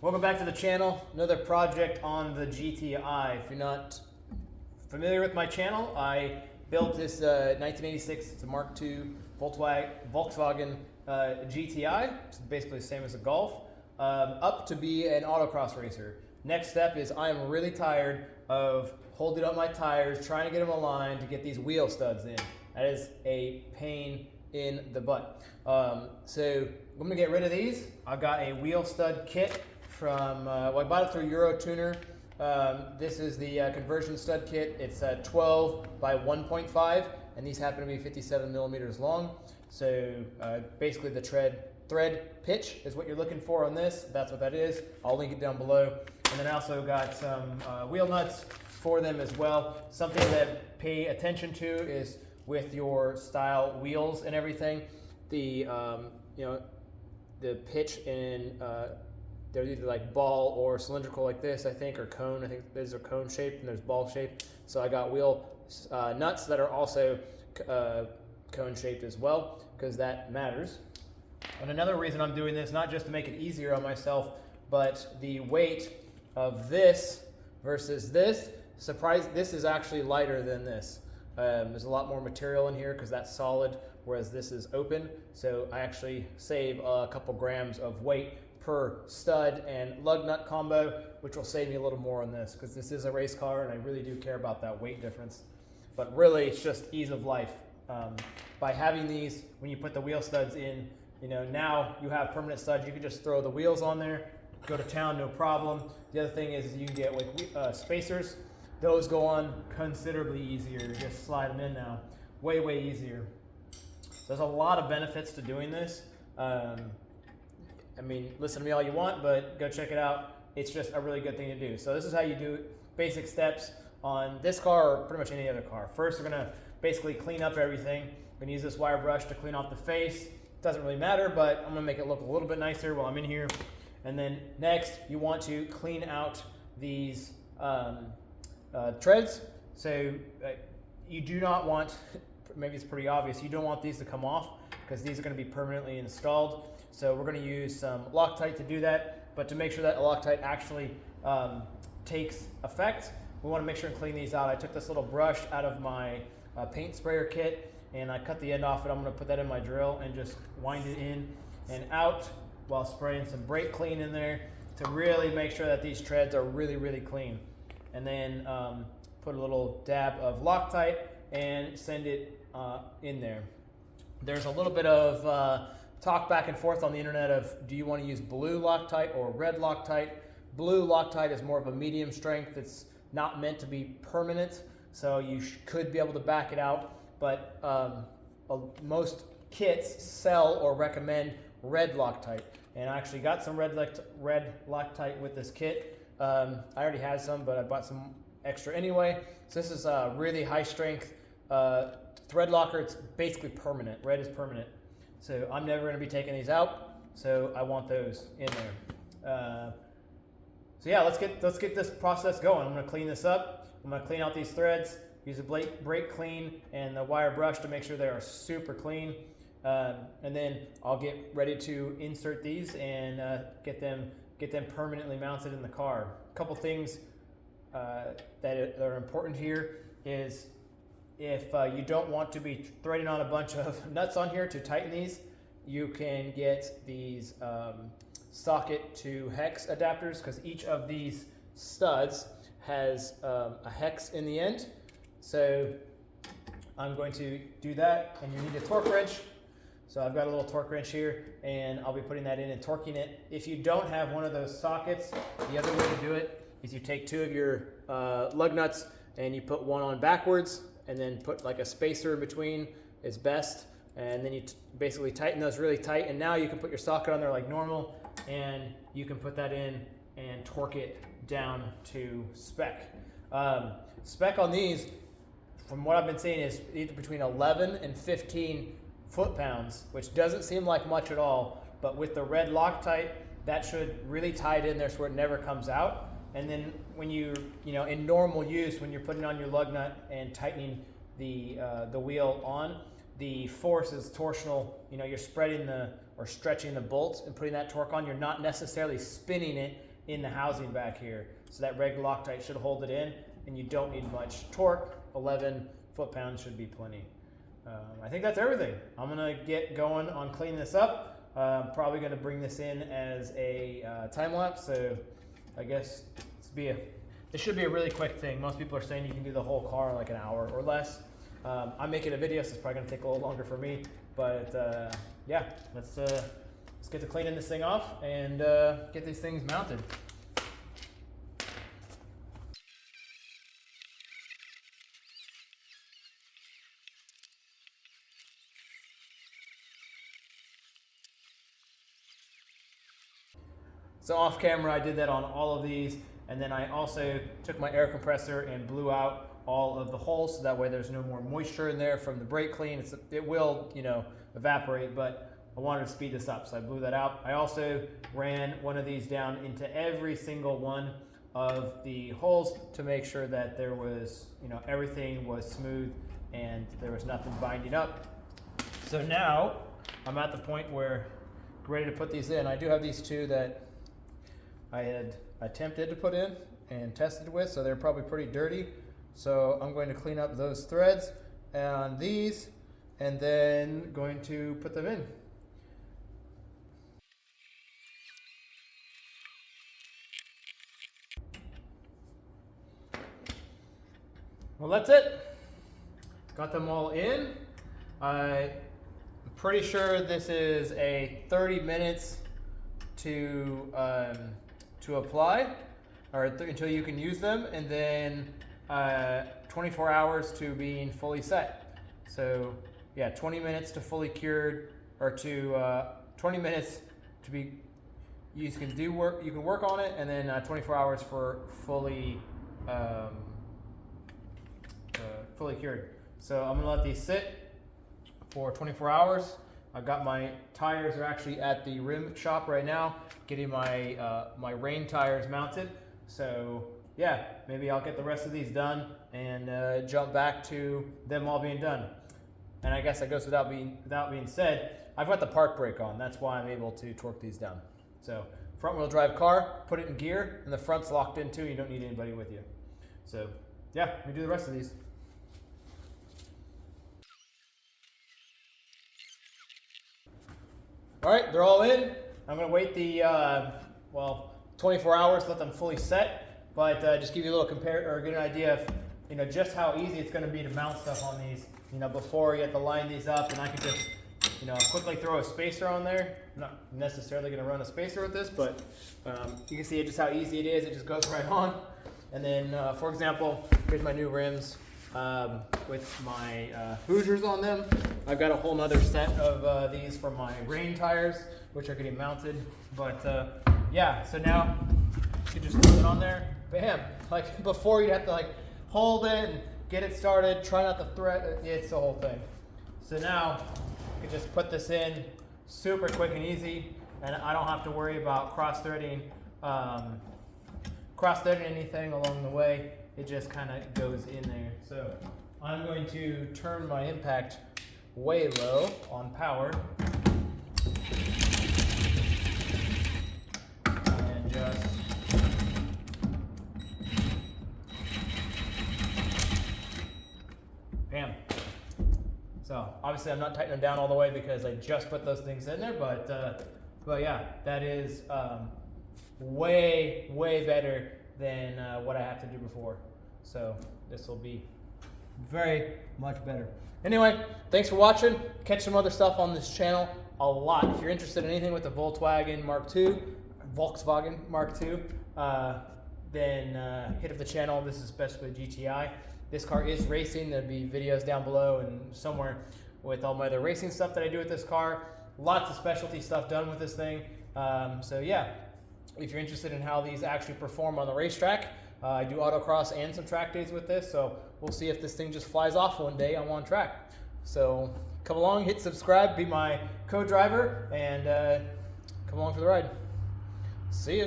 Welcome back to the channel. Another project on the GTI. If you're not familiar with my channel, I built this 1986, it's a Mark II Volkswagen GTI. It's basically the same as a Golf, up to be an autocross racer. Next step is I am really tired of holding up my tires, trying to get them aligned to get these wheel studs in. That is a pain in the butt. So I'm gonna get rid of these. I've got a wheel stud kit from, well, I bought it through Euro Tuner. This is the conversion stud kit. It's 12 by 1.5, and these happen to be 57 millimeters long. So basically the thread pitch is what you're looking for on this. That's what that is. I'll link it down below. And then I also got some wheel nuts for them as well. Something that pay attention to is with your style wheels and everything. The the pitch in they're either like ball or cylindrical like this, I think, or cone. I think these are cone shaped and there's ball shaped. So I got wheel nuts that are also cone shaped as well, because that matters. And another reason I'm doing this, not just to make it easier on myself, but the weight of this versus this, this is actually lighter than this. There's a lot more material in here because that's solid, whereas this is open. So I actually save a couple grams of weight per stud and lug nut combo, which will save me a little more on this because this is a race car and I really do care about that weight difference. But really, it's just ease of life. By having these, when you put the wheel studs in, now you have permanent studs. You can just throw the wheels on there, go to town, no problem. The other thing is you can get like spacers. Those go on considerably easier. You just slide them in now. Way, way easier. There's a lot of benefits to doing this. I mean, listen to me all you want, but go check it out. It's just a really good thing to do. So this is how you do basic steps on this car or pretty much any other car. First, we're gonna basically clean up everything. We're gonna use this wire brush to clean off the face. It doesn't really matter, but I'm gonna make it look a little bit nicer while I'm in here. And then next, you want to clean out these treads. So you do not want, maybe it's pretty obvious, you don't want these to come off because these are gonna be permanently installed. So we're gonna use some Loctite to do that, but to make sure that Loctite actually takes effect, we wanna make sure and clean these out. I took this little brush out of my paint sprayer kit and I cut the end off it. I'm gonna put that in my drill and just wind it in and out while spraying some brake clean in there to really make sure that these treads are really, really clean. And then put a little dab of Loctite and send it in there. There's a little bit of talk back and forth on the internet of, do you want to use blue Loctite or red Loctite? Blue Loctite is more of a medium strength. It's not meant to be permanent, so you could be able to back it out, but most kits sell or recommend red Loctite. And I actually got some red Loctite with this kit. I already had some, but I bought some extra anyway. So this is a really high strength thread locker. It's basically permanent. Red is permanent. So I'm never gonna be taking these out. So I want those in there. So yeah, let's get this process going. I'm gonna clean this up. I'm gonna clean out these threads, use a brake clean and the wire brush to make sure they are super clean. And then I'll get ready to insert these and get them permanently mounted in the car. A couple things that are important here is if you don't want to be threading on a bunch of nuts on here to tighten these, you can get these socket to hex adapters, because each of these studs has a hex in the end. So I'm going to do that, and you need a torque wrench. So I've got a little torque wrench here, and I'll be putting that in and torquing it. If you don't have one of those sockets, the other way to do it is you take two of your lug nuts and you put one on backwards and then put like a spacer in between is best. And then you basically tighten those really tight. And now you can put your socket on there like normal, and you can put that in and torque it down to spec. Spec on these, from what I've been seeing, is either between 11 and 15 foot-pounds, which doesn't seem like much at all, but with the red Loctite, that should really tie it in there so it never comes out. And then when in normal use, when you're putting on your lug nut and tightening the wheel on, the force is torsional. You're spreading or stretching the bolts and putting that torque on. You're not necessarily spinning it in the housing back here. So that red Loctite should hold it in, and you don't need much torque. 11 foot-pounds should be plenty. I think that's everything. I'm gonna get going on cleaning this up. Probably gonna bring this in as a time lapse. So I guess this should be a really quick thing. Most people are saying you can do the whole car in like an hour or less. I'm making a video, so it's probably gonna take a little longer for me. But yeah, let's get to cleaning this thing off and get these things mounted. So off camera, I did that on all of these, and then I also took my air compressor and blew out all of the holes, so that way there's no more moisture in there from the brake clean. It will, evaporate, but I wanted to speed this up, so I blew that out. I also ran one of these down into every single one of the holes to make sure that there was, everything was smooth and there was nothing binding up. So now I'm at the point where I'm ready to put these in. I do have these two that I had attempted to put in and tested with, so they're probably pretty dirty. So I'm going to clean up those threads and these, and then going to put them in. Well, that's it. Got them all in. I'm pretty sure this is a 30 minutes to apply, or until you can use them, and then 24 hours to being fully set. So yeah, 20 minutes to fully cured, or to 20 minutes to be, you can work on it, and then 24 hours for fully fully cured. So I'm gonna let these sit for 24 hours. I've got my tires are actually at the rim shop right now, getting my my rain tires mounted. So yeah, maybe I'll get the rest of these done and jump back to them all being done. And I guess that goes without being said, I've got the park brake on. That's why I'm able to torque these down. So front wheel drive car, put it in gear, and the front's locked in too. You don't need anybody with you. So yeah, let me do the rest of these. All right, they're all in. I'm gonna wait the 24 hours, let them fully set, but just give you a little get an idea of just how easy it's gonna be to mount stuff on these. Before you have to line these up, and I can just quickly throw a spacer on there. I'm not necessarily gonna run a spacer with this, but you can see just how easy it is. It just goes right on. And then, for example, here's my new rims with my Hoosiers on them. I've got a whole nother set of these for my rain tires, which are getting mounted. But yeah, so now you just put it on there, bam. Like before, you have to hold it and get it started, try not to thread, it's the whole thing. So now you can just put this in super quick and easy, and I don't have to worry about cross-threading anything along the way. It just kind of goes in there. So I'm going to turn my impact way low on power and just bam. So obviously I'm not tightening them down all the way because I just put those things in there, but yeah, that is way better than what I have to do before. So this will be very much better. Anyway, thanks for watching. Catch some other stuff on this channel a lot. If you're interested in anything with the Volkswagen Mark II, then hit up the channel. This is especially GTI. This car is racing. There'll be videos down below and somewhere with all my other racing stuff that I do with this car. Lots of specialty stuff done with this thing. So yeah, if you're interested in how these actually perform on the racetrack, I do autocross and some track days with this, so we'll see if this thing just flies off one day on one track. So come along, hit subscribe, be my co-driver, and come along for the ride. See ya.